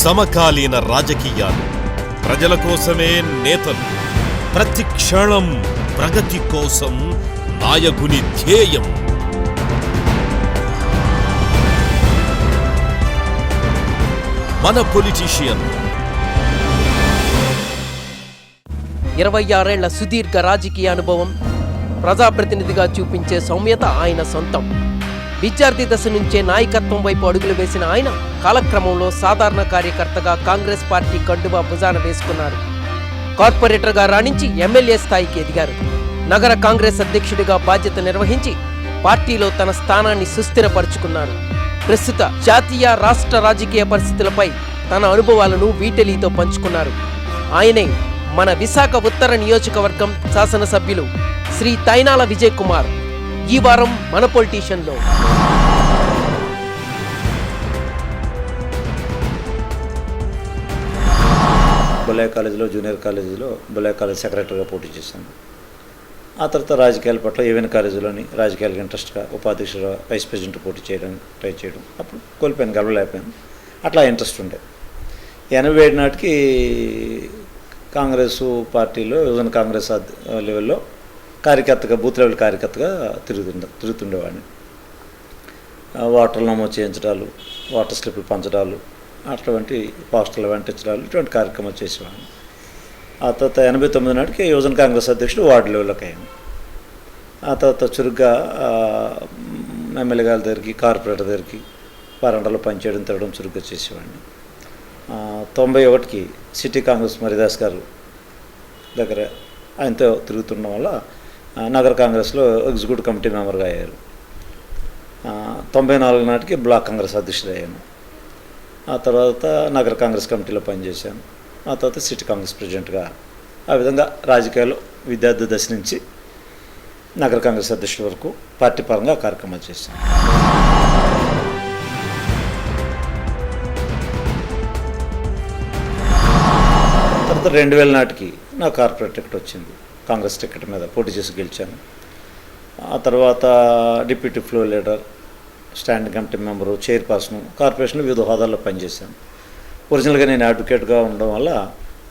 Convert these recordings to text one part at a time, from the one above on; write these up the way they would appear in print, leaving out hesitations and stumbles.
సమకాలీన రాజకీయాలు, ప్రజల కోసమే నేతలు, ప్రతి క్షణం ప్రగతి కోసం నాయకుని ధ్యేయం. మన పొలిటీషియన్ 26 ఏళ్ల సుదీర్ఘ రాజకీయ అనుభవం, ప్రజాప్రతినిధిగా చూపించే సౌమ్యత ఆయన సొంతం. విద్యార్థి దశ నుంచే నాయకత్వం వైపు అడుగులు వేసిన ఆయన కాలక్రమంలో సాధారణ కార్యకర్తగా కాంగ్రెస్ పార్టీ కండువా భుజాన వేసుకున్నారు. కార్పొరేటర్గా రాణించి ఎమ్మెల్యే స్థాయికి ఎదిగారు. నగర కాంగ్రెస్ అధ్యక్షుడిగా బాధ్యత నిర్వహించి పార్టీలో తన స్థానాన్ని సుస్థిరపరుచుకున్నారు. ప్రస్తుత జాతీయ రాష్ట్ర రాజకీయ పరిస్థితులపై తన అనుభవాలను వీటెలీతో పంచుకున్నారు. ఆయనే మన విశాఖ ఉత్తర నియోజకవర్గం శాసనసభ్యులు శ్రీ తైనాల విజయ్ కుమార్. ఈ వారం మన పొలిటీషియన్లో బుల్లయ్య కాలేజీలో, జూనియర్ కాలేజీలో బుల్లయ్య కాలేజ్ సెక్రటరీగా పోటీ చేశాను. ఆ తర్వాత రాజకీయాల పట్ల ఏవైనా కాలేజీలోని రాజకీయాలకు ఇంట్రెస్ట్గా ఉపాధ్యక్షుడు, వైస్ ప్రెసిడెంట్ పోటీ ట్రై చేయడం. అప్పుడు కోల్పోయాను, గెలవలేకపోయాను. అట్లా ఇంట్రెస్ట్ ఉండే 87 నాటికి కాంగ్రెస్ పార్టీలో యువజన కాంగ్రెస్ లెవెల్లో కార్యకర్తగా, బూత్ లెవెల్ కార్యకర్తగా తిరుగుతుండేవాడిని. వాటర్లు నమోదు చేయించడాలు, వాటర్ స్లిప్లు పంచడాలు, అటువంటి పోస్టర్లు అంటించడాలు, ఇటువంటి కార్యక్రమాలు చేసేవాడిని. ఆ తర్వాత 89 నాటికి యువజన కాంగ్రెస్ అధ్యక్షుడు వార్డు లెవెల్లోకి అయ్యాను. ఆ తర్వాత చురుగ్గా ఎమ్మెల్యే గారి దగ్గరికి, కార్పొరేటర్ దగ్గరికి వరండాలో పనిచేయడం, తిరగడం చురుగ్గా చేసేవాడిని. 91కి సిటీ కాంగ్రెస్ మరిదాస్ గారు దగ్గర ఆయనతో తిరుగుతుండడం వల్ల నగర కాంగ్రెస్లో ఎగ్జిక్యూటివ్ కమిటీ మెంబర్గా అయ్యారు. 94 నాటికి బ్లాక్ కాంగ్రెస్ అధ్యక్షుడు అయ్యాను. ఆ తర్వాత నగర కాంగ్రెస్ కమిటీలో పనిచేశాను. ఆ తర్వాత సిటీ కాంగ్రెస్ ప్రెసిడెంట్గా, ఆ విధంగా రాజకీయాల్లో విద్యార్థి దశ నుంచి నగర కాంగ్రెస్ అధ్యక్షుడి వరకు పార్టీ పరంగా కార్యక్రమాలు చేశాను. తర్వాత 2000 నాటికి నా కార్పొరేట్ టికెట్ వచ్చింది. కాంగ్రెస్ టికెట్ మీద పోటీ చేసి గెలిచాను. ఆ తర్వాత deputy floor leader, standing committee member, chairperson, కార్పొరేషన్లో వివిధ హోదాల్లో పనిచేశాను. ఒరిజినల్గా నేను అడ్వకేట్గా ఉండడం వల్ల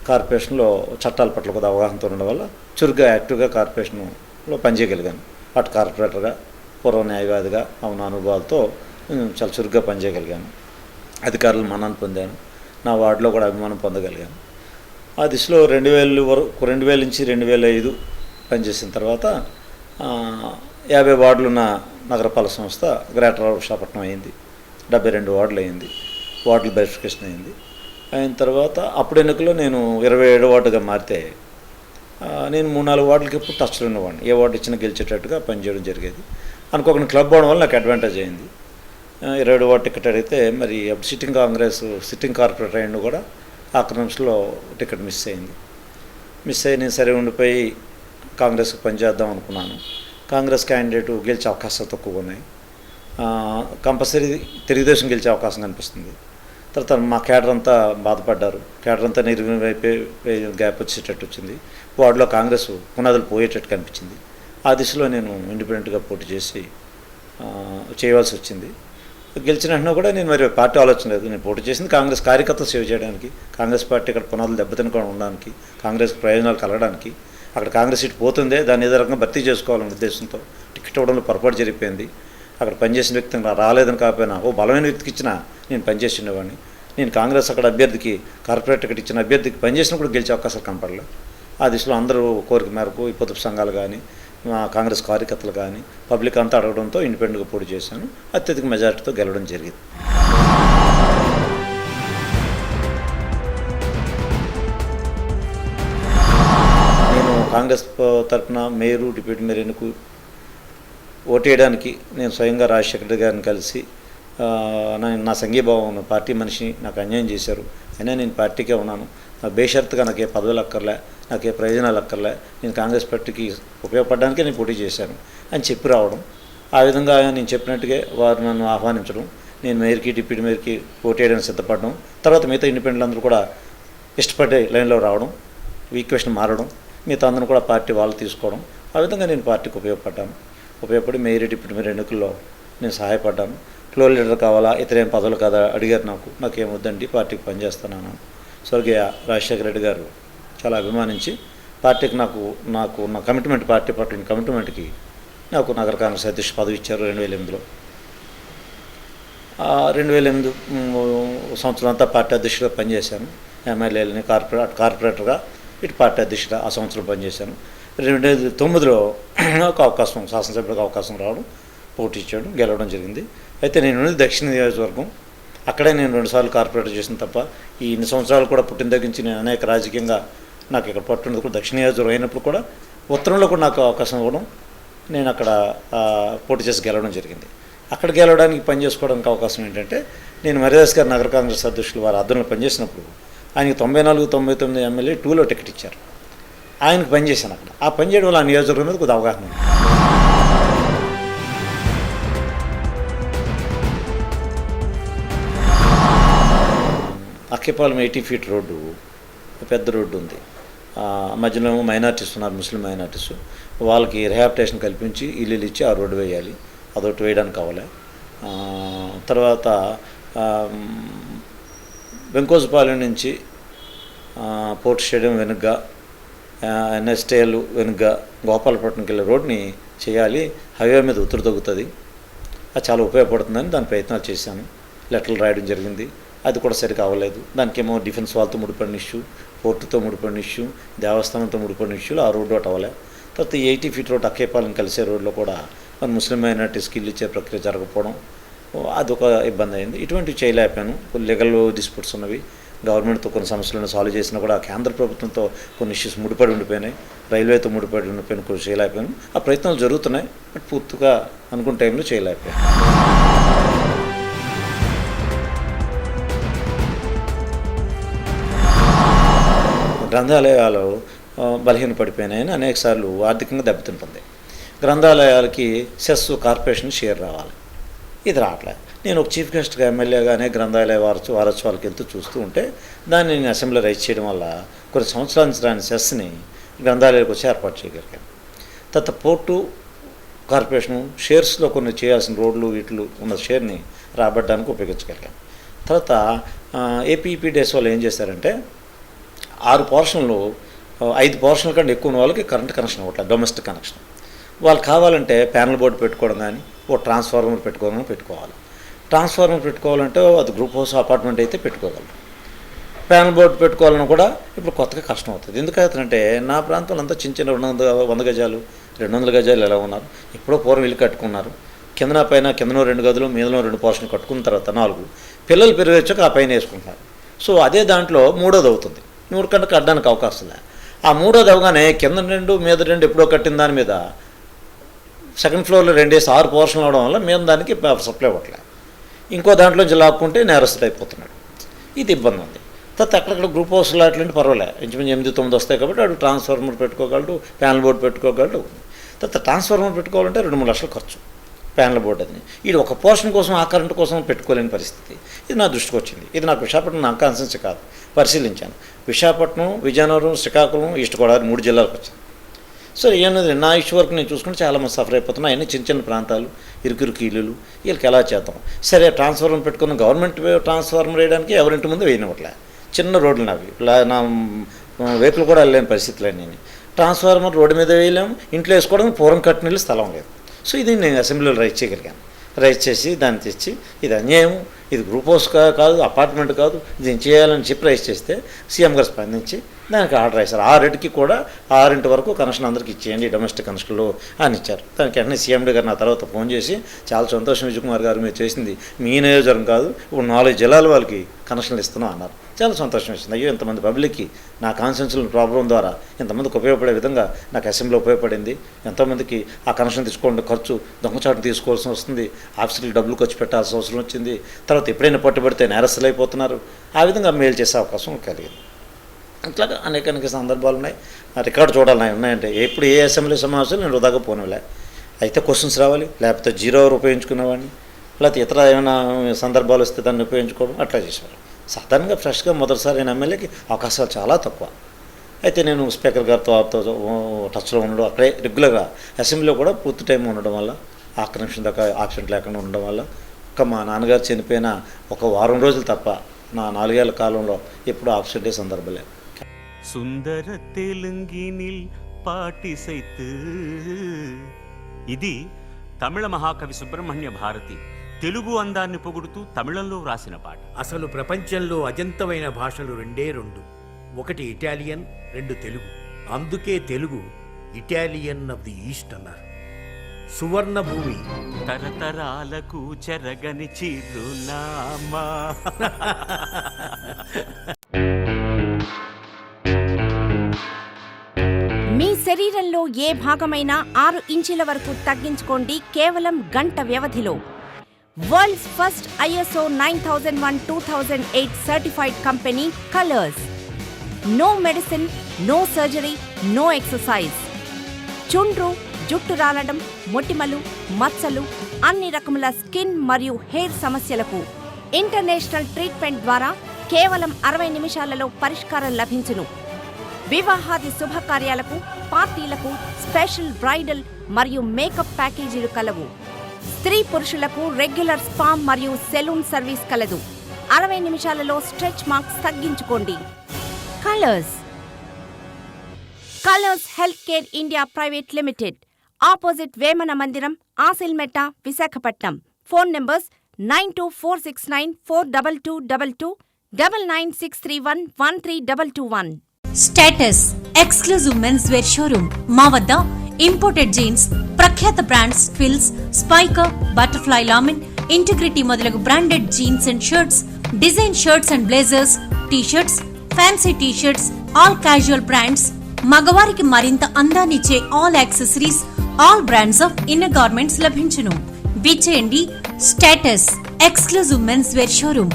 కార్పొరేషన్లో చట్టాల పట్ల కొద్ది అవగాహనతో ఉండడం వల్ల చురుగ్గా, యాక్టివ్గా కార్పొరేషన్లో పనిచేయగలిగాను. అటు కార్పొరేటర్గా, పూర్వ న్యాయవాదిగా ఉన్న అనుభవాలతో చాలా చురుగ్గా పనిచేయగలిగాను. అధికారులు మన్నన పొందాను. నా వార్డులో కూడా అభిమానం పొందగలిగాను. ఆ దిశలో 2000 నుంచి 2005 పనిచేసిన తర్వాత 50 వార్డులున్న నగరపాలక సంస్థ గ్రేటర్ విశాఖపట్నం అయింది. 72 వార్డులు అయింది. వార్డుల వెరిఫికేషన్ అయింది. అయిన తర్వాత అప్పుడు ఎన్నికల్లో నేను 27 వార్డుగా మారితే నేను 3-4 వార్డులకి ఎప్పుడు టచ్లో ఉన్నవాడిని. ఏ వార్డు ఇచ్చినా గెలిచేటట్టుగా పనిచేయడం జరిగేది. అనుకోకుండా క్లబ్ అవడం వల్ల నాకు అడ్వాంటేజ్ అయింది. 27 వార్డు టికెట్ అడిగితే మరి అప్పుడు సిట్టింగ్ కార్పొరేటర్ అయ్యిండు కూడా ఆఖరి నిమిషంలో టికెట్ మిస్ అయింది. నేను సరే ఉండిపోయి కాంగ్రెస్కి పనిచేద్దాం అనుకున్నాను. కాంగ్రెస్ క్యాండిడేట్ గెలిచే అవకాశాలు తక్కువగా ఉన్నాయి. కంపల్సరీ తెలుగుదేశం గెలిచే అవకాశం కనిపిస్తుంది. తర్వాత మా కేడర్ అంతా బాధపడ్డారు. కేడర్ అంతా నిర్వైపోయి గ్యాప్ వచ్చేటట్టు వచ్చింది. వార్డులో కాంగ్రెస్ పునాదులు పోయేటట్టు కనిపించింది. ఆ దిశలో నేను ఇండిపెండెంట్గా పోటీ చేసి చేయవలసి వచ్చింది. గెలిచిన వెంటనే కూడా నేను మరి పార్టీ ఆలోచన లేదు. నేను పోటీ చేసింది కాంగ్రెస్ కార్యకర్తలు సేవ చేయడానికి, కాంగ్రెస్ పార్టీ ఇక్కడ పునాదులు దెబ్బతినకుండా ఉండడానికి, కాంగ్రెస్ ప్రయోజనాలు కలగడానికి. అక్కడ కాంగ్రెస్ సీట్ పోతుందే, దాన్ని ఏదో రకంగా భర్తీ చేసుకోవాలనే ఉద్దేశంతో టికెట్ ఇవ్వడంలో పొరపాటు జరిగిపోయింది. అక్కడ పనిచేసిన వ్యక్తి రాలేదని కాకపోయినా బలమైన వ్యక్తికి ఇచ్చినా నేను పనిచేసి ఉండేవాడిని. నేను కాంగ్రెస్ అక్కడ అభ్యర్థికి, కార్పొరేట్ టికెట్ ఇచ్చిన అభ్యర్థికి పనిచేసినప్పుడు గెలిచే అవకాశాలు కనపడలేదు. ఆ దిశలో అందరూ కోరిక మేరకు ఈ పొదుపు సంఘాలు కానీ, మా కాంగ్రెస్ కార్యకర్తలు కానీ, పబ్లిక్ అంతా అడగడంతో ఇండిపెండెంట్గా పోటీ చేశాను. అత్యధిక మెజార్టీతో గెలవడం జరిగింది. నేను కాంగ్రెస్ తరఫున మేయరు, డిప్యూటీ మేయర్ ఎన్నిక ఓటేయడానికి నేను స్వయంగా రాజశేఖర్ గారిని కలిసి నా సంఘీభావం ఉన్న పార్టీ మనిషి నాకు అన్యాయం చేశారు, అయినా నేను పార్టీకే ఉన్నాను, బేషరతుగా నాకు ఏ పదవులు అక్కర్లే, నాకు ఏ ప్రయోజనాలు అక్కర్లే, నేను కాంగ్రెస్ పార్టీకి ఉపయోగపడడానికే నేను పోటీ చేశాను అని చెప్పి రావడం. ఆ విధంగా నేను చెప్పినట్టుగా వారు నన్ను ఆహ్వానించడం, నేను మేయర్కి, డిప్యూటీ మేయర్కి పోటీ చేయడానికి సిద్ధపడడం, తర్వాత మిగతా ఇండిపెండెంట్ అందరూ కూడా ఇష్టపడే లైన్లో రావడం, ఈక్వేషన్ మారడం, మిగతా అందరూ కూడా పార్టీ వాళ్ళు తీసుకోవడం. ఆ విధంగా నేను పార్టీకి ఉపయోగపడి మేయర్, డిప్యూటీ మేయర్ ఎన్నికల్లో నేను సహాయపడ్డాను. ఫ్లోర్ లీడర్ కావాలా, ఇతరేం పదవులు కదా అడిగారు. నాకేమొద్దండి, పార్టీకి పనిచేస్తున్నాను. స్వర్గీయ రాజశేఖర రెడ్డి గారు చాలా అభిమానించి పార్టీకి నాకు నా కమిట్మెంట్, పార్టీ పట్ల కమిట్మెంట్కి నాకు నగర కాంగ్రెస్ అధ్యక్ష పదవి ఇచ్చారు 2008లో. 2008 సంవత్సరం అంతా పార్టీ అధ్యక్షుడిగా పనిచేశాను. ఎమ్మెల్యేలని కార్పొరేటర్గా ఇటు పార్టీ అధ్యక్షుడిగా ఆ సంవత్సరం పనిచేశాను. 2009లో ఒక అవకాశం, శాసనసభ్యుడికి అవకాశం రావడం, పోటీ ఇచ్చాడు, గెలవడం జరిగింది. అయితే నేను ఉన్నది దక్షిణ నియోజకవర్గం. అక్కడే నేను 2 సార్లు కార్పొరేటర్ చేసిన తప్ప ఈ ఇన్ని సంవత్సరాలు కూడా పుట్టిన దగ్గర నుంచి నేను అనేక రాజకీయంగా నాకు ఇక్కడ పట్టున్నది కూడా దక్షిణ నియోజకవర్గం అయినప్పుడు కూడా ఉత్తరంలో కూడా నాకు అవకాశం ఇవ్వడం, నేను అక్కడ పోటీ చేసి గెలవడం జరిగింది. అక్కడ గెలవడానికి పనిచేసుకోవడానికి అవకాశం ఏంటంటే, నేను మర్యాదాస్ గారు నగర కాంగ్రెస్ అధ్యక్షులు వారి ఆధ్వర్యంలో పనిచేసినప్పుడు ఆయనకి 94-99 ఎమ్మెల్యే 2లో టికెట్ ఇచ్చారు. ఆయనకు పనిచేశాను అక్కడ. ఆ పని చేయడం వల్ల ఆ నియోజకవర్గం మీద కొద్దిగా అవగాహన ఉంది. అక్కేపాలెం 80 ఫీట్ రోడ్డు, పెద్ద రోడ్డు ఉంది. మధ్యలో మైనార్టీస్ ఉన్నారు, ముస్లిం మైనార్టీస్. వాళ్ళకి రిహాబిటేషన్ కల్పించి ఇల్లు ఇచ్చి ఆ రోడ్డు వేయాలి. అదొకటి వేయడానికి కావాలి. తర్వాత వెంకోజపాలెం నుంచి పోర్ట్ స్టేడియం వెనుగ్గా, ఎన్ఎస్టేలు వెనుగ్గా గోపాలపట్నంకి వెళ్ళే రోడ్ని చేయాలి. హైవే మీద ఉత్తరు తగ్గుతుంది, అది చాలా ఉపయోగపడుతుందని దాని ప్రయత్నాలు చేశాను. లెటర్లు రాయడం జరిగింది. అది కూడా సరిగా అవ్వలేదు. దానికేమో డిఫెన్స్ వాళ్ళతో ముడిపడిన ఇష్యూ, పోర్టుతో ముడిపడిన ఇష్యూ, దేవస్థానంతో ముడిపడిన ఇష్యూలు ఆ రోడ్డు ఒకటి అవ్వలే. తర్వాత 80 ఫీట్ రోడ్ అక్కేపాలెం కలిసే రోడ్లో కూడా మన ముస్లిం మైనార్టీస్కి ఇల్లు ఇచ్చే ప్రక్రియ జరగకపోవడం, అదొక ఇబ్బంది అయింది. ఇటువంటివి చేయలేకపోయాను. కొన్ని లీగల్ డిస్ప్యూట్స్ ఉన్నవి, గవర్నమెంట్తో కొన్ని సమస్యలను సాల్వ్ చేసినా కూడా కేంద్ర ప్రభుత్వంతో కొన్ని ఇష్యూస్ ముడిపడి ఉండిపోయినాయి, రైల్వేతో ముడిపడి ఉండిపోయిన కొన్ని చేయలేకపోయాను. ఆ ప్రయత్నాలు జరుగుతున్నాయి, బట్ పూర్తిగా అనుకున్న టైంలో చేయలేకపోయాను. గ్రంథాలయాలు బలహీనపడిపోయినాయని అనేకసార్లు ఆర్థికంగా దెబ్బతింటుంది. గ్రంథాలయాలకి సెస్ కార్పొరేషన్ షేర్ రావాలి, ఇది రావట్లేదు. నేను ఒక చీఫ్ గెస్ట్గా ఎమ్మెల్యేగా అనేక గ్రంథాలయ వారోత్సవాలకు వెళ్తూ చూస్తూ ఉంటే దాన్ని నేను అసెంబ్లీలో రైజ్ చేయడం వల్ల కొన్ని సంవత్సరాల నుంచి రాని సెస్ని గ్రంథాలయాలకు వచ్చి ఏర్పాటు చేయగలిగాను. తర్వాత పోర్టు కార్పొరేషను షేర్స్లో కొన్ని చేయాల్సిన రోడ్లు వీటిలు ఉన్న షేర్ని రాబట్టడానికి ఉపయోగించగలిగాను. తర్వాత ఏపీపీడీఎస్ వాళ్ళు ఏం చేశారంటే 6 పోర్షన్లు 5 పోర్షన్ల కంటే ఎక్కువ ఉన్న వాళ్ళకి కరెంట్ కనెక్షన్ ఇవ్వట్లేదు, డొమెస్టిక్ కనెక్షన్. వాళ్ళు కావాలంటే ప్యానల్ బోర్డు పెట్టుకోవడం కానీ ఓ ట్రాన్స్ఫార్మర్ పెట్టుకోవాలి. ట్రాన్స్ఫార్మర్ పెట్టుకోవాలంటే అది గ్రూప్ హౌస్ అపార్ట్మెంట్ అయితే పెట్టుకోగలరు. ప్యానల్ బోర్డు పెట్టుకోవాలన్నా కూడా ఇప్పుడు కొత్తగా కష్టం అవుతుంది. ఎందుకంటే నా ప్రాంతంలో అంతా చిన్న 100 గజాలు 200 గజాలు ఎలా ఉన్నారు, ఎప్పుడో పూర్వం ఇల్లు కట్టుకున్నారు. కిందన పైన కిందనో 2 గదులు మీదలో 2 పోర్షన్లు కట్టుకున్న తర్వాత 4 పిల్లలు పెరిగొచ్చాక ఆ పైన వేసుకుంటున్నారు. సో అదే దాంట్లో 3వది అవుతుంది. 3 కంటే కట్టడానికి అవకాశం లేదు. ఆ 3వది అవగానే కింద 2 మీద 2 ఎప్పుడో కట్టిన దాని మీద సెకండ్ ఫ్లోర్లో 2 వేసి 6 పోర్షన్లు అవడం వల్ల మీద దానికి సప్లై అవ్వట్లేదు. ఇంకో దాంట్లోంచి లాక్కుంటే నేరస్తుడు అయిపోతున్నాడు. ఇది ఇబ్బంది ఉంది. తర్వాత అక్కడక్కడ గ్రూప్ హౌస్లో అట్లాంటి పర్వాలేదు, ఇంచుమించు 8-9 వస్తాయి కాబట్టి వాడు ట్రాన్స్ఫార్మర్ పెట్టుకోగలడు, ప్యానల్ బోర్డు పెట్టుకోగలడు. తర్వాత ట్రాన్స్ఫార్మర్ పెట్టుకోవాలంటే 2-3 లక్షలు ఖర్చు ప్యానల్ బోర్డు. అది ఇది ఒక పోర్షన్ కోసం ఆ కరెంటు కోసం పెట్టుకోలేని పరిస్థితి. ఇది నా దృష్టికి వచ్చింది. ఇది నాకు విశాఖపట్నం నా కాన్సెన్స్ కాదు, పరిశీలించాను. విశాఖపట్నం, విజయనగరం, శ్రీకాకుళం, ఈస్ట్ గోదావరి 3 జిల్లాలకు వచ్చింది. సో ఏమన్నది నా ఇష్యూ వరకు నేను చూసుకుంటే చాలామంది సఫర్ అయిపోతున్నాయి. అన్నీ చిన్న ప్రాంతాలు, ఇరుకు ఇల్లులు, వీళ్ళకి ఎలా చేద్దాం. సరే ట్రాన్స్ఫార్మర్ పెట్టుకున్న గవర్నమెంట్ ట్రాన్స్ఫార్మర్ వేయడానికి ఎవరింటి ముందు వేయనివ్వట్లే. చిన్న రోడ్లు నావి, నా వెహికల్ కూడా వెళ్ళలేని పరిస్థితులు. నేను ట్రాన్స్ఫార్మర్ రోడ్డు మీద వేయలేము, ఇంట్లో వేసుకోవడం పూర్వం కట్టిన స్థలం లేదు. సో ఇది నేను అసెంబ్లీలో రైజ్ చేయగలిగాను. రైజ్ చేసి దాన్ని తెచ్చి ఇది అన్యాయం, ఇది గ్రూప్ హౌస్ కాదు, అపార్ట్మెంట్ కాదు, దీన్ని చేయాలని చెప్పి రైజ్ చేస్తే సీఎం గారు స్పందించి దానికి ఆర్డర్ వేశారు. 6 కూడా 6 వరకు కనెక్షన్ అందరికి ఇచ్చేయండి, డొమెస్టిక్ కనెక్షన్లు అని ఇచ్చారు. దానికి వెంటనే సీఎండీ గారు నా తర్వాత ఫోన్ చేసి చాలా సంతోషం విజయ్ కుమార్ గారు, మీరు చేసింది మీ నియోజకవర్గం కాదు, ఇప్పుడు 4 జిల్లాల వాళ్ళకి కనెక్షన్లు ఇస్తున్నాం అన్నారు. చాలా సంతోషం వచ్చింది. అయ్యో ఇంతమంది పబ్లిక్కి నా కాన్స్టిట్యూన్సీ ప్రాబ్లం ద్వారా ఇంతమందికి ఉపయోగపడే విధంగా నాకు అసెంబ్లీ ఉపయోగపడింది. ఎంతోమందికి ఆ కనెక్షన్ తీసుకోవడం ఖర్చు దొంగచాటు తీసుకోవాల్సి వస్తుంది, ఆఫీసులకు డబ్బులు ఖర్చు పెట్టాల్సిన అవసరం వచ్చింది. తర్వాత ఎప్పుడైనా పట్టుబడితే నేరస్తులు అయిపోతున్నారు. ఆ విధంగా మేలు చేసే అవకాశం కలిగింది. అట్లాగా అనేక సందర్భాలు ఉన్నాయి. రికార్డు చూడాలి ఉన్నాయంటే ఎప్పుడు ఏ అసెంబ్లీ సమావేశాలు నేను వృధాగా పోనిలే. అయితే క్వశ్చన్స్ రావాలి, లేకపోతే 0 అవర్ ఉపయోగించుకునేవాడిని, లేకపోతే ఇతర ఏమైనా సందర్భాలు వస్తే దాన్ని ఉపయోగించుకోవడం అట్లా చేసేవారు. సాధారణంగా ఫ్రెష్గా మొదటిసారి అయిన ఎమ్మెల్యేకి అవకాశాలు చాలా తక్కువ. అయితే నేను స్పీకర్ గారితో టచ్లో ఉండడం, అక్కడే రెగ్యులర్గా అసెంబ్లీలో కూడా పూర్తి టైం ఉండడం వల్ల, ఆఖరి నిమిషం దాకా ఆబ్సెంట్ లేకుండా ఉండడం వల్ల మా నాన్నగారు చనిపోయిన ఒక వారం రోజులు తప్ప నా 4 ఏళ్ల కాలంలో ఎప్పుడూ ఆబ్సెంట్ అయ్యే సందర్భం లేదు. సుందర తెలంగినిల్ పాటిసైతు ఇది తమిళ మహాకవి సుబ్రహ్మణ్య భారతి తెలుగు అందాన్ని పొగుడుతూ తమిళంలో వ్రాసిన పాట. అసలు ప్రపంచంలో అజంతమైన భాషలు రెండే రెండు, ఒకటి ఇటాలియన్, 2 తెలుగు. అందుకే Telugu Italian of the east అన్నారు. సువర్ణ భూమి తరతరాలకు చెరగని చిరునామా. మీ శరీరంలో ఏ భాగమైనా 6 ఇంచుల వరకు తగ్గించుకోండి కేవలం గంట వ్యవధిలో. World's first ISO 9001-2008 certified company colours. No medicine, no surgery, no exercise. చుండ్రు, జుట్టు రాలడం, మొటిమలు, మచ్చలు, అన్ని రకముల స్కిన్ మరియు హెయిర్ సమస్యలకు ఇంటర్నేషనల్ ట్రీట్మెంట్ ద్వారా కేవలం 60 నిమిషాలలో పరిష్కారం లభించును. వివాహాది శుభకార్యాలకు, పార్టీలకు స్పెషల్ బ్రైడల్ మరియు మేకప్ ప్యాకేజీలు కలవు. స్త్రీ పురుషులకు రెగ్యులర్ స్పా మరియు సెలూన్ సర్వీస్ కలదు. 60 నిమిషాలలో స్ట్రెచ్ మార్క్స్ తగ్గించుకోండి. Colours health care India private limited, opposite Vemana Mandiram, Asilmetta, Visakhapatnam. Phone numbers 9246942222, 9963113221. Status exclusive men's wear showroom. మా వద్ద ఇంపోర్టెడ్ జీన్స్, ప్రఖ్యాత బ్రాండ్స్ ట్విల్స్, స్పైకర్, బటర్ఫ్లై లామిన్, ఇంటిగ్రిటీ మొదలగు branded jeans and shirts, design shirts and blazers, T shirts, fancy T shirts, all casual brands, మగవారికి మరింత అందాన్నిచ్చే all accessories, all brands of inner garments లభించును. విచ్చేయండి status exclusive men's wear showroom,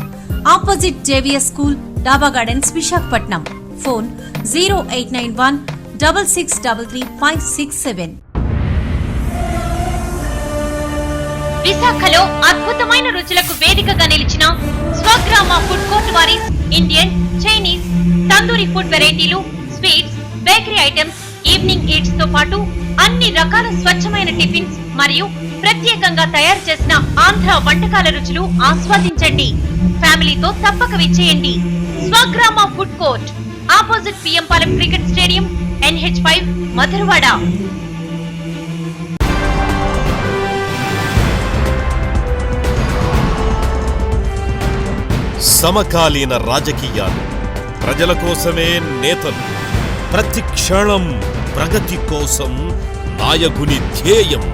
opposite JVS school, Daba gardens, Visakhapatnam. Phone 0891-6633-567. విశాఖలో అద్భుతమైన రుచులకు వేదికగా నిలిచిన స్వగ్రామ ఫుడ్ కోర్ట్ వారి ఇండియన్, చైనీస్, తందూరి ఫుడ్ వెరైటీలు, sweets, bakery items, evening eats తో పాటు అన్ని రకాల స్వచ్ఛమైన టిఫిన్స్ మరియు ప్రత్యేకంగా తయారు చేసిన ఆంధ్ర వంటకాల రుచులు ఆస్వాదించండి. ఫ్యామిలీతో తప్పక విచ్చేయండి. Swagrama food court, opposite PM Palem cricket stadium, NH5, Madhurawada. సమకాలీన రాజకీయాలు, ప్రజల కోసమే నేతలు, ప్రతి క్షణం ప్రగతి కోసం నాయకుని ధ్యేయం.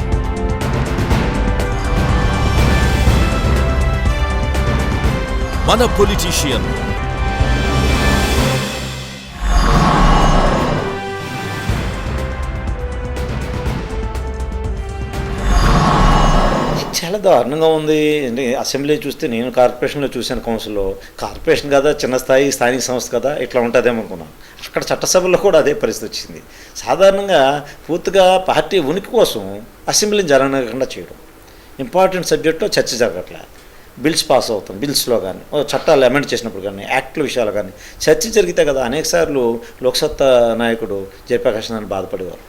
మన పొలిటీషియన్. చాలా దారుణంగా ఉంది. అంటే అసెంబ్లీ చూస్తే నేను కార్పొరేషన్లో చూశాను, కౌన్సిల్లో. కార్పొరేషన్ కదా, చిన్న స్థాయి స్థానిక సంస్థ కదా, ఇట్లా ఉంటుందేమో అనుకున్నాను. అక్కడ చట్టసభల్లో కూడా అదే పరిస్థితి వచ్చింది. సాధారణంగా పూర్తిగా పార్టీ ఉనికి కోసం అసెంబ్లీని జరగకుండా చేయడం, ఇంపార్టెంట్ సబ్జెక్టులో చర్చ జరగట్లే, బిల్స్ పాస్ అవుతాం, బిల్స్లో కానీ చట్టాలు అమెండ్ చేసినప్పుడు కానీ యాక్ట్ల విషయాలు కానీ చర్చ జరిగితే కదా. అనేకసార్లు లోక్సత్తా నాయకుడు జయప్రకాష్ నారాయణ బాధపడేవారు,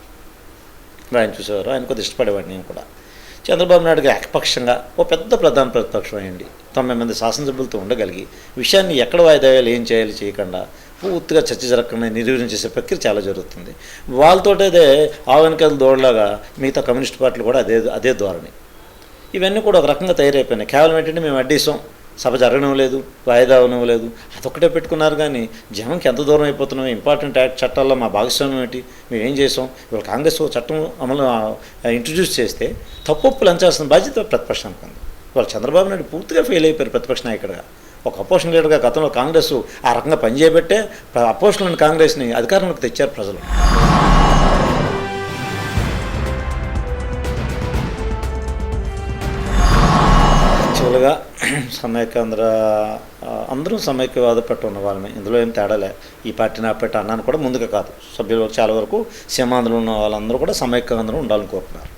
ఆయన చూసేవారు, ఆయన కొద్దిగా ఇష్టపడేవాడిని నేను కూడా. చంద్రబాబు నాయుడుగా ఏకపక్షంగా ఓ పెద్ద ప్రధాన ప్రతిపక్షం అయ్యండి 90 మంది శాసనసభ్యులతో ఉండగలిగి విషయాన్ని ఎక్కడ వాయిదా వేయాలి, ఏం చేయాలి చేయకుండా పూర్తిగా చర్చ జరగకుండా నిర్వీర్యం చేసే ప్రక్రియ చాలా జరుగుతుంది. వాళ్ళతోటేదే వెనకాల దోడలాగా మిగతా కమ్యూనిస్ట్ పార్టీలు కూడా అదే ధోరణి. ఇవన్నీ కూడా ఒక రకంగా తయారైపోయినాయి. కేవలం ఏంటంటే మేము అడ్డీసాం, సభ జరగడం లేదు, వాయిదా అవ్వడం లేదు, అదొక్కటే పెట్టుకున్నారు. కానీ జనంకి ఎంత దూరం అయిపోతున్నాం, ఇంపార్టెంట్ యాక్ట్ చట్టాల్లో మా భాగస్వామ్యం ఏంటి, మేము ఏం చేసాం. ఇవాళ కాంగ్రెస్ చట్టం అమలు ఇంట్రడ్యూస్ చేస్తే తప్పులు అంచాల్సిన బాధ్యత ప్రతిపక్షానికి ఉంది. ఇవాళ చంద్రబాబు నాయుడు పూర్తిగా ఫెయిల్ అయిపోయారు ప్రతిపక్ష నాయకుడిగా. ఒక అపోజిషన్ లీడర్గా గతంలో కాంగ్రెస్ ఆ రకంగా పనిచేయబట్టే అపోజిషన్ కాంగ్రెస్ని అధికారంలోకి తెచ్చారు ప్రజలు. యాక్చువల్గా సమైక్యాంధ్ర అందరూ సమైక్యవాద ఉన్న వాళ్ళమే, ఇందులో ఏం తేడాలే. ఈ పార్టీని ఆపేట అన్నాను కూడా ముందుగా కాదు, సభ్యులు చాలా వరకు సీమాంధ్రలో ఉన్న వాళ్ళందరూ కూడా సమైక్యాంధ్రం ఉండాలని కోరుకున్నారు.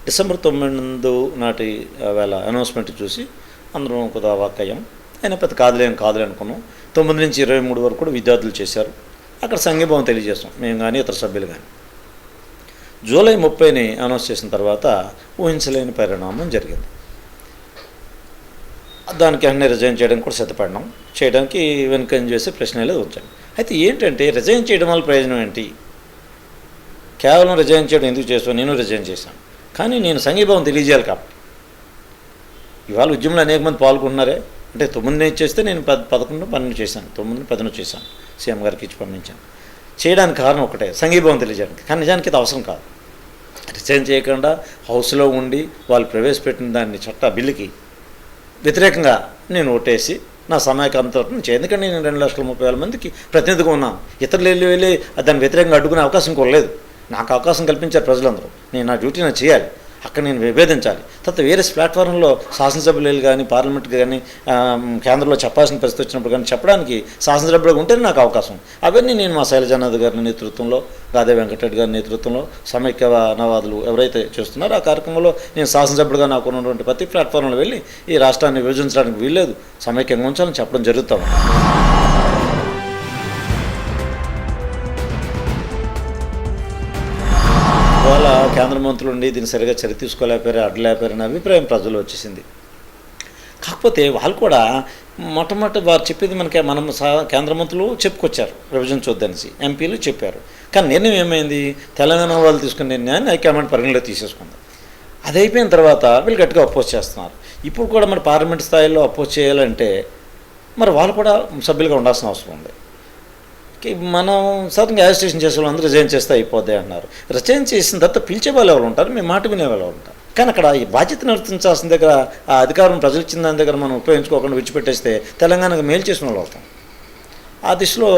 డిసెంబర్ 9 నాటి వేళ అనౌన్స్మెంట్ చూసి అందరం కొద్దిగా అవాక్కయ్యాం. అయినా పెద్ద కాదులే అనుకున్నాం. 9 నుంచి 23 వరకు కూడా విద్యార్థులు చేశారు. అక్కడ సంఘీభావం తెలియజేస్తాం మేము కానీ ఇతర సభ్యులు కానీ. జూలై 30ని అనౌన్స్ చేసిన తర్వాత ఊహించలేని పరిణామం జరిగింది. దానికి అన్నీ రిజైన్ చేయడానికి కూడా సిద్ధపడినాం. చేయడానికి వెనుకంజ చేసే ప్రశ్న లేదు వచ్చాను. అయితే ఏంటంటే రిజైన్ చేయడం వల్ల ప్రయోజనం ఏంటి? కేవలం రిజైన్ చేయడం ఎందుకు చేస్తాను? నేను రిజైన్ చేశాను, కానీ నేను సంఘీభావం తెలియజేయాలి కాబట్టి. ఇవాళ ఉద్యమంలో అనేక మంది పాల్గొంటున్నారే. అంటే 9 చేస్తే నేను 11, 12 చేశాను, 9, 10 చేశాను, సీఎం గారికి ఇచ్చి పంపించాను. చేయడానికి కారణం ఒకటే, సంఘీభావం తెలియజేయడానికి. కానీ నిజానికి ఇది అవసరం కాదు. రిజైన్ చేయకుండా హౌస్లో ఉండి వాళ్ళు ప్రవేశపెట్టిన దాన్ని బిల్లుకి వ్యతిరేకంగా నేను ఓటేసి నా సమయకంతరం చేయ. ఎందుకంటే నేను 2,30,000 మందికి ప్రతినిధిగా ఉన్నాను. ఇతరులు వెళ్ళి దాన్ని వ్యతిరేకంగా అడ్డుకునే అవకాశం కూడా లేదు. నాకు అవకాశం కల్పించారు ప్రజలందరూ. నేను నా డ్యూటీ నేను చేయాలి, అక్కడ నేను విభేదించాలి. తర్వాత వేరే ప్లాట్ఫారంలో శాసనసభ్యులు కానీ పార్లమెంట్కి కానీ కేంద్రంలో చెప్పాల్సిన పరిస్థితి వచ్చినప్పుడు కానీ చెప్పడానికి శాసనసభ్యులుగా ఉంటేనే నాకు అవకాశం. అవన్నీ నేను మా శైలజానాథ్ గారి నేతృత్వంలో, గాదే వెంకటరెడ్డి గారి నేతృత్వంలో సమైక్యవాదులు ఎవరైతే చేస్తున్నారో ఆ కార్యక్రమంలో నేను శాసనసభ్యుడిగా నాకు ఉన్నటువంటి ప్రతి ప్లాట్ఫారంలో వెళ్ళి ఈ రాష్ట్రాన్ని విభజించడానికి వీల్లేదు, సమైక్యంగా ఉంచాలని చెప్పడం జరుగుతాం. ఇవాళ కేంద్ర మంత్రులు ఉండి దీన్ని సరిగా చర్య తీసుకోలేకపోయారు, అడ్డలేకపోయారనే అభిప్రాయం ప్రజలు వచ్చేసింది. కాకపోతే వాళ్ళు కూడా మొట్టమొదటి వారు చెప్పేది మనం కేంద్ర మంత్రులు చెప్పుకొచ్చారు విభజించొద్దనేసి, ఎంపీలు చెప్పారు. కానీ నిర్ణయం ఏమైంది? తెలంగాణ వాళ్ళు తీసుకున్న నిర్ణయాన్ని హైకమాండ్ పరిగణలో తీసేసుకుంది. అది అయిపోయిన తర్వాత వీళ్ళు గట్టిగా అపోజ్ చేస్తున్నారు. ఇప్పుడు కూడా మరి పార్లమెంట్ స్థాయిలో అపోజ్ చేయాలంటే మరి వాళ్ళు కూడా సభ్యులుగా ఉండాల్సిన అవసరం ఉంది. మనం సడన్గా యాజిటేషన్ చేసే వాళ్ళు అందరూ రిజైన్ చేస్తే అయిపోద్ది అన్నారు. రిజైన్ చేసిన తర్వాత పిలిచే వాళ్ళు ఎవరు ఉంటారు, మేము మాట వినే వాళ్ళు ఉంటారు. కానీ అక్కడ ఈ బాధ్యత నిర్వర్తించాల్సిన దగ్గర ఆ అధికారం ప్రజలు ఇచ్చిన దాని దగ్గర మనం ఉపయోగించుకోకుండా విడిచిపెట్టేస్తే తెలంగాణకు మేలు చేసిన వాళ్ళు అవుతాం. ఆ దిశలో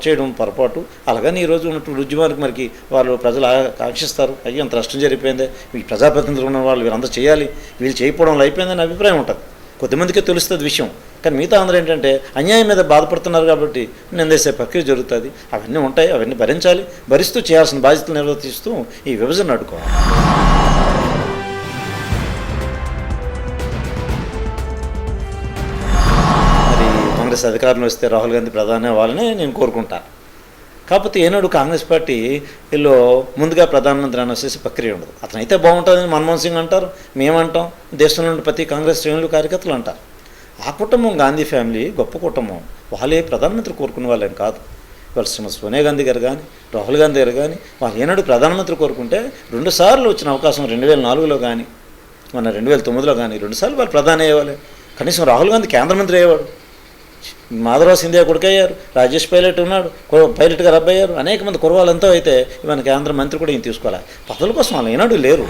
చేయడం పొరపాటు. అలాగని ఈరోజు ఉన్నటువంటి ఉద్యమానికి మరికి వాళ్ళు ప్రజలు ఆక్షిస్తారు, అయ్యి అంత నష్టం జరిగిపోయిందే, ఈ ప్రజాప్రతినిధులు ఉన్న వాళ్ళు వీళ్ళంతా చేయాలి, వీళ్ళు చేయకపోవడం అయిపోయిందని అభిప్రాయం ఉంటుంది. కొద్దిమందికే తెలుస్తుంది విషయం. కానీ మిగతా అందరూ ఏంటంటే అన్యాయం మీద బాధపడుతున్నారు కాబట్టి నిందేసే ప్రక్రియ జరుగుతుంది. అవన్నీ ఉంటాయి, అవన్నీ భరించాలి. భరిస్తూ చేయాల్సిన బాధ్యతలు నిర్వర్తిస్తూ ఈ విభజన అడ్డుకోవాలి. మరి కాంగ్రెస్ అధికారంలో వస్తే రాహుల్ గాంధీ ప్రధాని అవ్వాలని నేను కోరుకుంటాను. కాకపోతే ఏనాడు కాంగ్రెస్ పార్టీ వీళ్ళు ముందుగా ప్రధానమంత్రి అనేసి ప్రక్రియ ఉండదు. అతనైతే బాగుంటుందని మన్మోహన్ సింగ్ అంటారు, మేమంటాం, దేశంలో నుండి ప్రతి కాంగ్రెస్ శ్రేణులు కార్యకర్తలు అంటారు. ఆ కుటుంబం గాంధీ ఫ్యామిలీ గొప్ప కుటుంబం. వాళ్ళే ప్రధానమంత్రి కోరుకునే వాళ్ళేం కాదు. ఇవాళ శ్రీమతి సోనియా గాంధీ గారు కానీ రాహుల్ గాంధీ గారు కానీ వాళ్ళు ఏనాడు ప్రధానమంత్రి కోరుకుంటే 2 సార్లు వచ్చిన అవకాశం 2004లో కానీ మన 2009లో కానీ 2 సార్లు వాళ్ళు ప్రధాని అయ్యేవాళ్ళే. కనీసం రాహుల్ గాంధీ కేంద్ర మంత్రి అయ్యేవాడు. మాధవరావు సింధియా కొడుకయ్యారు, రాజేష్ పైలట్ ఉన్నాడు, పైలట్గా రబ్బయ్యారు, అనేక మంది కురవాళ్ళంతా అయితే ఇవన్న కేంద్ర మంత్రి కూడా ఈయన తీసుకోవాలి. పదవుల కోసం వాళ్ళు ఏనాడు లేరు.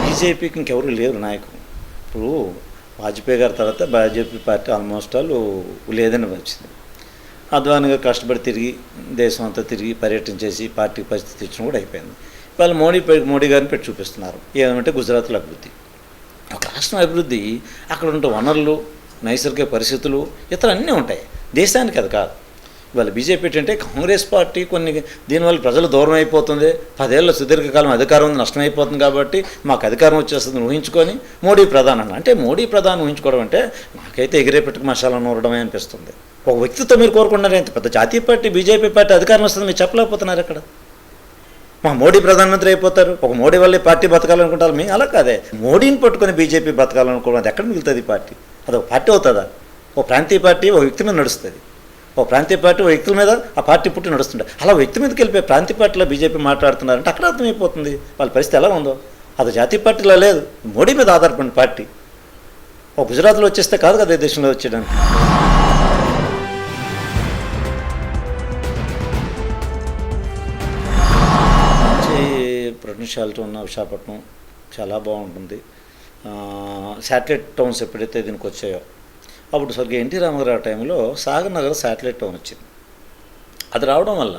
బీజేపీకి ఇంకెవరు లేరు నాయకులు. ఇప్పుడు వాజ్పేయి గారి తర్వాత బీజేపీ పార్టీ ఆల్మోస్ట్ వాళ్ళు లేదని వచ్చింది. అధ్వానంగా కష్టపడి తిరిగి దేశం అంతా తిరిగి పర్యటించేసి పార్టీ పరిస్థితి ఇచ్చడం కూడా అయిపోయింది. వాళ్ళు మోడీ గారిని పెట్టి చూపిస్తున్నారు. ఏమంటే గుజరాత్లో అభివృద్ధి, ఒక రాష్ట్రం అభివృద్ధి అక్కడ ఉండే వనరులు, నైసర్గిక పరిస్థితులు, ఇతర అన్నీ ఉంటాయి. దేశానికి అది కాదు. ఇవాళ బీజేపీ ఏంటంటే కాంగ్రెస్ పార్టీ దీనివల్ల ప్రజలు దూరం అయిపోతుంది, 10 ఏళ్ళ సుదీర్ఘకాలం అధికారం ఉంది, నష్టమైపోతుంది కాబట్టి మాకు అధికారం వచ్చేస్తుంది ఊహించుకొని మోడీ ప్రధాని అంటే మోడీ ప్రధాని ఊహించుకోవడం అంటే నాకైతే ఎగిరే పెట్టుకు మసాలా నూరడమే అనిపిస్తుంది. ఒక వ్యక్తితో మీరు కోరుకుంటున్నారు, ఇంత పెద్ద జాతీయ పార్టీ బీజేపీ పార్టీ అధికారం వస్తుంది మీరు చెప్పలేకపోతున్నారు. అక్కడ మా మోడీ ప్రధానమంత్రి అయిపోతారు, ఒక మోడీ వల్లే పార్టీ బతకాలనుకుంటారు. మీ అలా కాదే, మోడీని పట్టుకొని బీజేపీ బతకాలనుకోవడం అది ఎక్కడ మిగులుతుంది పార్టీ? అది ఒక పార్టీ అవుతుందా? ఓ ప్రాంతీయ పార్టీ ఒక వ్యక్తి మీద నడుస్తుంది. ఓ ప్రాంతీయ పార్టీ ఓ వ్యక్తుల మీద ఆ పార్టీ పుట్టి నడుస్తుండే. అలా వ్యక్తి మీదకి వెళ్ళిపోయి ప్రాంతీయ పార్టీలో బీజేపీ మాట్లాడుతున్నారంటే అక్కడ అర్థమైపోతుంది వాళ్ళ పరిస్థితి ఎలా ఉందో. అది జాతీయ పార్టీలో లేదు, మోడీ మీద ఆధారపడిన పార్టీ. ఓ గుజరాత్లో వచ్చేస్తే కాదు కదా ఈ దేశంలో వచ్చేయడానికి. పొటెన్షియాలిటీ ఉన్న విశాఖపట్నం చాలా బాగుంటుంది. శాటిలైట్ టౌన్స్ ఎప్పుడైతే దీనికి వచ్చాయో అప్పుడు స్వర్గీయ ఎన్టీ రామారావు టైంలో సాగర్ నగర్ శాటిలైట్ టౌన్ వచ్చింది. అది రావడం వల్ల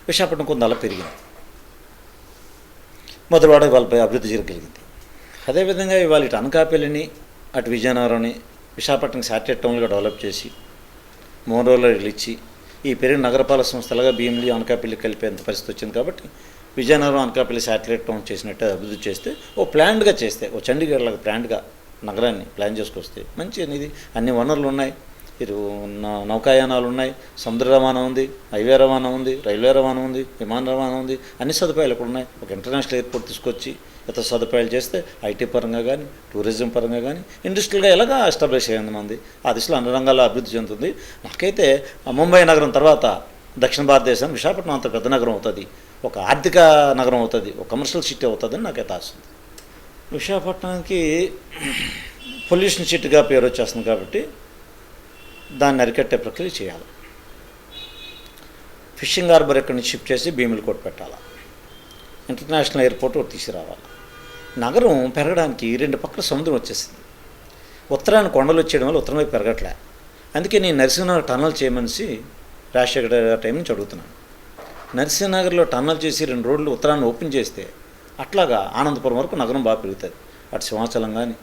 విశాఖపట్నం కొంత అలా పెరిగింది, మొదటివాడ వాళ్ళపై అభివృద్ధి జరగలిగింది. అదేవిధంగా ఇవాళ ఇటు అనకాపల్లిని అటు విజయనగరంని విశాఖపట్నం శాటిలైట్ టౌన్లుగా డెవలప్ చేసి మోనోలో ఇచ్చి ఈ పెరిగిన నగరపాలక సంస్థలుగా భీమిలి అనకాపల్లి కలిపేంత పరిస్థితి వచ్చింది. కాబట్టి విజయనగరం అనకాపల్లి శాటిలైట్ టౌన్ చేసినట్టు అభివృద్ధి చేస్తే, ఓ ప్లాన్డ్గా చేస్తే, ఓ చండీగఢ్ లాగా ప్లాన్డ్గా నగరాన్ని ప్లాన్ చేసుకొస్తే మంచి అనేది అన్ని వనరులు ఉన్నాయి. ఇరు నౌకాయానాలు ఉన్నాయి, సముద్ర రవాణా ఉంది, హైవే రవాణా ఉంది, రైల్వే రవాణా ఉంది, విమాన రవాణా ఉంది, అన్ని సదుపాయాలు ఇక్కడ ఉన్నాయి. ఒక ఇంటర్నేషనల్ ఎయిర్పోర్ట్ తీసుకొచ్చి ఇతర సదుపాయాలు చేస్తే ఐటీ పరంగా కానీ, టూరిజం పరంగా కానీ, ఇండస్ట్రియల్గా ఎలాగా ఎస్టాబ్లిష్ అయ్యింది మంది. ఆ దిశలో అన్ని రంగాల్లో అభివృద్ధి చెందుతుంది. నాకైతే ముంబై నగరం తర్వాత దక్షిణ భారతదేశం విశాఖపట్నం అంత పెద్ద నగరం అవుతుంది, ఒక ఆర్థిక నగరం అవుతుంది, ఒక కమర్షియల్ సిటీ అవుతుందని నాకైతే ఆశ ఉంది. విశాఖపట్నానికి పొల్యూషన్ సిటీగా పేరు వచ్చేస్తుంది కాబట్టి దాన్ని అరికట్టే ప్రక్రియ చేయాలి. ఫిషింగ్ హార్బర్ ఎక్కడి నుంచి షిఫ్ట్ చేసి భీములకోట పెట్టాలి. ఇంటర్నేషనల్ ఎయిర్పోర్ట్ ఒకటి తీసుకురావాలి. నగరం పెరగడానికి 2 పక్కల సముద్రం వచ్చేసింది. ఉత్తరాన్ని కొండలు వచ్చేయడం వల్ల ఉత్తరం వైపు పెరగట్లే. అందుకే నేను నరసింహనగర్ టన్నల్ చేయమనిసి రాజశేఖర టైం నుంచి అడుగుతున్నాను. నరసింహనగర్లో టన్నల్ చేసి 2 రోడ్లు ఉత్తరాన్ని ఓపెన్ చేస్తే అట్లాగా ఆనందపురం వరకు నగరం బాగా పెరుగుతుంది. అటు సింహాచలం కానీ,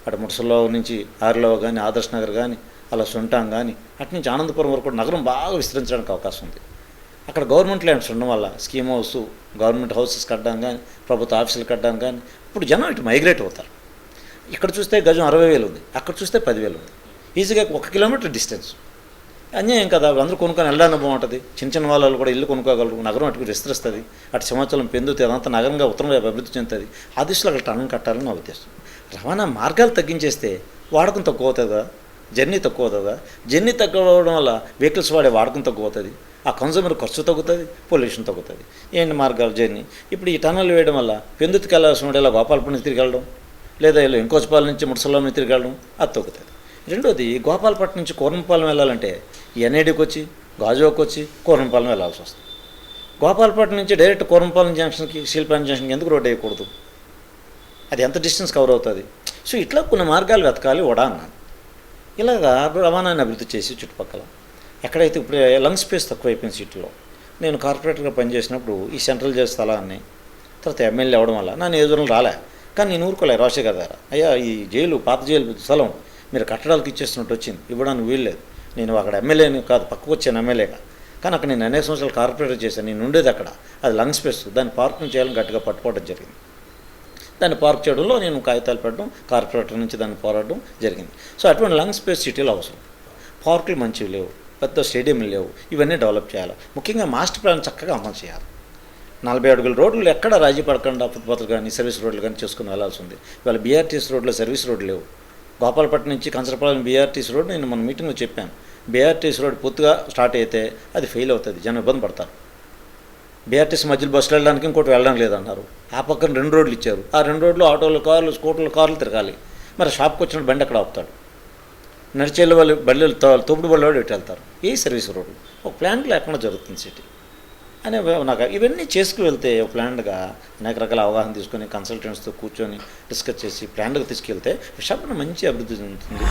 అటు మురసల్లో నుంచి ఆర్లో కానీ, ఆదర్శ్ నగర్ కానీ, అలా సొంటాం కానీ, అటు నుంచి ఆనందపురం వరకు నగరం బాగా విస్తరించడానికి అవకాశం ఉంది. అక్కడ గవర్నమెంట్ ల్యాండ్స్ ఉండడం వల్ల స్కీమ్ హౌస్, గవర్నమెంట్ హౌసెస్ కట్టడానికి కానీ, ప్రభుత్వ ఆఫీసులు కట్టడానికి కానీ ఇప్పుడు జనం ఇటు మైగ్రేట్ అవుతారు. ఇక్కడ చూస్తే గజం 60,000 ఉంది, అక్కడ చూస్తే 10,000 ఉంది. ఈజీగా 1 కిలోమీటర్ డిస్టెన్స్. అన్యాయం కదా, అందరూ కొనుక్కొని వెళ్ళడానికి బాగుంటుంది. చిన్న చిన్న వాళ్ళు కూడా ఇల్లు కొనుక్కోగలరు, నగరం అటు విస్తరిస్తుంది, అటు సింహాచలం పెందుతుంది, అదంతా నగరంగా ఉత్తరం వైపు అభివృద్ధి చెందుతుంది. ఆ దిశలో అక్కడ టన్నులు కట్టాలని నా ఉద్దేశం. రవాణా మార్గాలు తగ్గించేస్తే వాడకం తక్కువ అవుతుంది కదా, జర్నీ తక్కువ అవుతుంది కదా. జర్నీ తక్కువ అవడం వల్ల వెహికల్స్ వాడే వాడకం తక్కువ అవుతుంది, ఆ కన్సూమర్ ఖర్చు తగ్గుతుంది, పొల్యూషన్ తగ్గుతుంది. ఏంటి మార్గాలు జర్నీ ఇప్పుడు ఈ టన్నల్ వేయడం వల్ల పెందుతుకి వెళ్ళాల్సిన ఇలా గోపాలపురం నుంచి తిరిగి వెళ్ళడం, లేదా ఇలా ఇంకోచపాల నుంచి ముడసల్లో నుంచి తిరిగి వెళ్ళడం, అది తగ్గుతుంది. రెండోది, గోపాలపట్నం నుంచి కూర్మంపాలెం వెళ్ళాలంటే ఎన్ఐడికి వచ్చి, గాజువాకి వచ్చి కూర్మంపాలెం వెళ్ళాల్సి వస్తుంది. గోపాలపట్నం నుంచి డైరెక్ట్ కూర్మంపాలెం జంక్షన్కి, స్టీల్ ప్లాంట్ జంక్షన్కి ఎందుకు రోడ్ వేయకూడదు? అది ఎంత డిస్టెన్స్ కవర్ అవుతుంది? సో ఇట్లా కొన్ని మార్గాలు వెతకాలి వడా అన్నాను. ఇలాగా రవాణాన్ని అభివృద్ధి చేసి చుట్టుపక్కల ఎక్కడైతే ఇప్పుడు లంగ్ స్పేస్ తక్కువైపోయింది సిటీలో. నేను కార్పొరేటర్గా పనిచేసినప్పుడు ఈ సెంట్రల్ జైలు స్థలాన్ని తర్వాత ఎమ్మెల్యే అవ్వడం వల్ల నా నియోజకవర్గం రాలే. కానీ నేను ఊరుకోలే. రాజశేఖర్ గారు, అయ్యా ఈ జైలు పాత జైలు స్థలం మీరు కట్టడాలకు ఇచ్చేస్తున్నట్టు వచ్చింది, ఇవ్వడానికి వీల్లేదు. నేను అక్కడ ఎమ్మెల్యేని కాదు, పక్కకు వచ్చాను ఎమ్మెల్యేగా. కానీ అక్కడ నేను అనేక సంవత్సరాలు కార్పొరేటర్ చేశాను. నేను ఉండేది అక్కడ, అది లంగ్ స్పేస్, దాన్ని పార్కింగ్ చేయాలని గట్టిగా పట్టుకోవడం జరిగింది. దాన్ని పార్క్ చేయడంలో నేను కాగితాలు పెట్టడం, కార్పొరేటర్ నుంచి దాన్ని పోరాడడం జరిగింది. సో అటువంటి లంగ్ స్పేస్ సిటీలో అవసరం. పార్కులు మంచివి లేవు, పెద్ద స్టేడియంలు లేవు, ఇవన్నీ డెవలప్ చేయాలి. ముఖ్యంగా మాస్టర్ ప్లాన్ చక్కగా అమలు చేయాలి. 40 అడుగుల రోడ్లు ఎక్కడ రాజీ పడకుండా ఫుట్పాత్లు కానీ సర్వీస్ రోడ్లు కానీ చేసుకుని వెళ్ళాల్సి ఉంది. ఇవాళ బీఆర్టీసీ రోడ్లో సర్వీస్ రోడ్లు లేవు. గోపాలపట్నం నుంచి కంచరపాలెం బీఆర్టీసీ రోడ్ నేను మన మీటింగ్లో చెప్పాను. బీఆర్టీసీ రోడ్ పూర్తిగా స్టార్ట్ అయితే అది ఫెయిల్ అవుతుంది, జనం ఇబ్బంది పడతారు. బీఆర్టీసీ మధ్యలో బస్సులు వెళ్ళడానికి ఇంకోటి వెళ్ళడానికి లేదన్నారు. ఆ పక్కన 2 రోడ్లు ఇచ్చారు. ఆ 2 రోడ్లు ఆటోలు, కార్లు, స్కూటర్లు, కార్లు తిరగాలి. మరి షాప్కి వచ్చిన బండి ఎక్కడ ఆపుతాడు? నడిచేళ్ళ వాళ్ళు బళ్ళు, తోపుడు బళ్ళు ఇటు వెళ్తారు. ఏ సర్వీస్ రోడ్లు ఒక ప్లాన్ లేకుండా జరుగుతుంది సిటీ అనే నాకు ఇవన్నీ చేసుకు వెళ్తే ఒక ప్లాన్గా అనేక రకాల అవగాహన తీసుకొని కన్సల్టెంట్స్తో కూర్చొని డిస్కస్ చేసి ప్లాన్గా తీసుకెళ్తే విశాఖపట్నం మంచి అభివృద్ధి చెందుతుంది.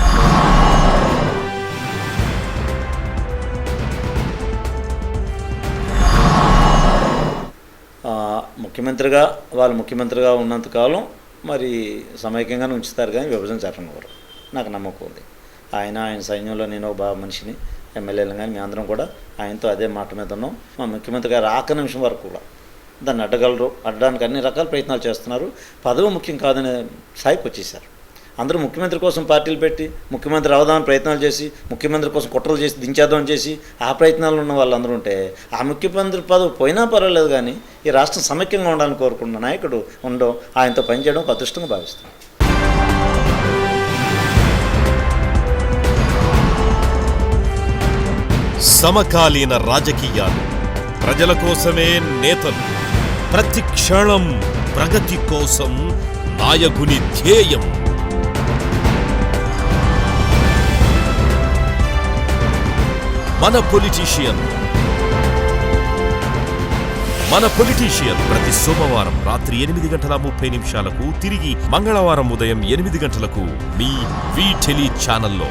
ముఖ్యమంత్రిగా వాళ్ళు ముఖ్యమంత్రిగా ఉన్నంతకాలం మరి సమైక్యంగానే ఉంచుతారు, కానీ విభజన జరగనివ్వరు. నాకు నమ్మకం ఉంది. ఆయన సైన్యంలో నేను ఒక బాగా మనిషిని, ఎమ్మెల్యేలు కానీ మీ అందరం కూడా ఆయనతో అదే మాట మీద ఉన్నాం. మా ముఖ్యమంత్రి గారు ఆఖరి నిమిషం వరకు కూడా దాన్ని అడ్డగలరు, అడ్డడానికి అన్ని రకాల ప్రయత్నాలు చేస్తున్నారు. పదవి ముఖ్యం కాదనే స్థాయికి వచ్చేసారు. అందరూ ముఖ్యమంత్రి కోసం పార్టీలు పెట్టి ముఖ్యమంత్రి అవదామని ప్రయత్నాలు చేసి ముఖ్యమంత్రి కోసం కుట్రలు చేసి దించేద్దాం చేసి ఆ ప్రయత్నాలు ఉన్న వాళ్ళందరూ ఉంటే ఆ ముఖ్యమంత్రి పదవి పోయినా పర్వాలేదు, కానీ ఈ రాష్ట్రం సమైక్యంగా ఉండాలని కోరుకున్న నాయకుడు ఉండడం, ఆయనతో పనిచేయడం ఒక అదృష్టంగా భావిస్తాను. సమకాలీన రాజకీయాలు, ప్రజల కోసమే నేతలు, ప్రతి క్షణం ప్రగతి కోసం నాయకుని ధ్యేయం. మన పొలిటీషియన్ ప్రతి సోమవారం రాత్రి 8:30 తిరిగి మంగళవారం ఉదయం 8 గంటలకు మీ VTV ఛానల్లో.